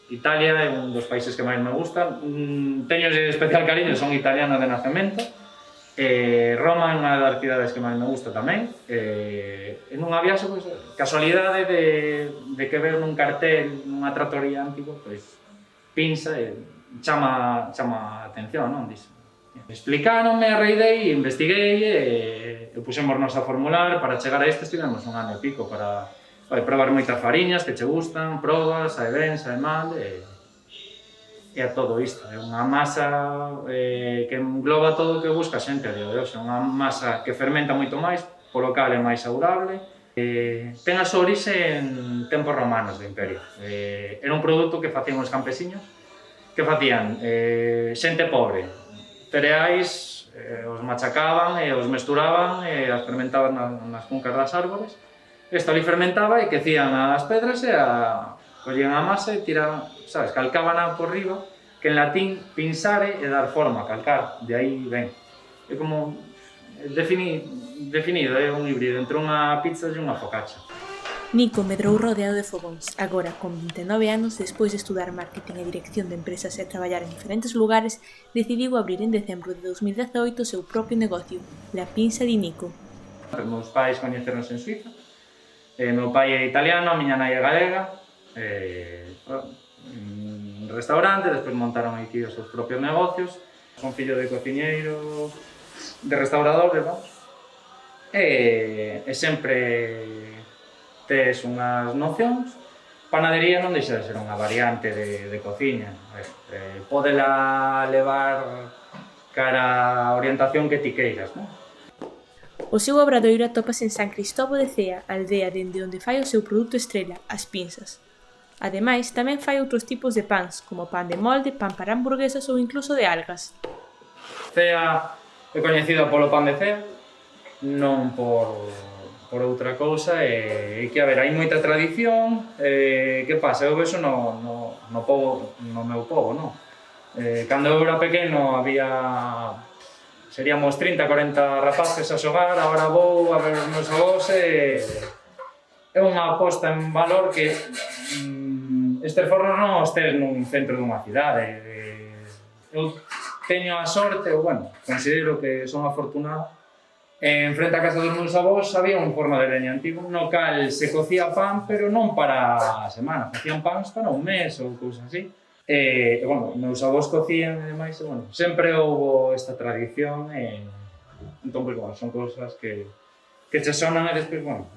Italia é un dos países que máis me gusta. Teño especial cariño, son italiano de nacemento. Roma é unha das cidades que máis me gusta tamén. En unha viaxe, pois, casualidade de que veo nun cartel nunha tratoría antigo, pois, pinza e chama a atención, non? Explicaronme, arreidei, investiguei e puxémonos a formular. Para chegar a isto estivemos un ano e pico para probar moitas fariñas que che gustan, probas, sae ben, sae mal, e a todo isto. É unha masa que engloba todo o que busca a xente a día de hoxe. É unha masa que fermenta moito máis, polo cal é máis saudable. Ten a súa orixe en tempos romanos do Imperio. Era un produto que facían os campesiños, que facían xente pobre, cereais, os machacaban e os mesturaban e as fermentaban nas cuncas das árbores. Isto ali fermentaba e quecían as pedras e collían a masa e tiraban, sabes, calcábana por riba, que en latín pinsare e dar forma, calcar, de aí ven. É como definido, é un híbrido entre unha pizza e unha focaccia. Nico medrou rodeado de fogóns. Agora, con 29 anos, despois de estudar marketing e dirección de empresas e traballar en diferentes lugares, decidiu abrir en decembro de 2018 o seu propio negocio, La Pinza di Nico. Os meus pais coñeceronse en Suiza. Meu pai é italiano, a miña nai é galega. Un restaurante, despois montaron aquí os seus propios negocios. Son fillo de cociñeiro, de restauradores, vamos. E sempre tes unhas nocións. Panadería non deixa de ser unha variante de cociña. Pódela levar cara a orientación que ti queiras, non? O seu obradoiro atópase en San Cristóbal de Cea, aldea dende onde fai o seu produto estrela, as pinzas. Ademais, tamén fai outros tipos de pans, como pan de molde, pan para hamburguesas ou incluso de algas. Cea é coñecida polo pan de Cea, non por outra cousa, e que, a ver, hai moita tradición. Que pasa? Eu vexo no meu povo, non? Cando eu era pequeno había... seríamos 30, 40 rapaces a xogar, agora vou a ver os meus avós e é unha aposta en valor que estes fornos non os tes nun centro dunha cidade. Eu teño a sorte, ou, bueno, considero que son afortunado. En frente a casa dos meus avós había un forno de leña antigo no cal se cocía pan, pero non para a semana, facían pans para un mes ou cousas así. Bueno, meus avós cocían e demais, e, bueno, sempre houbo esta tradición, e entón, pues, bueno, son cousas que che sonan e despois, bueno,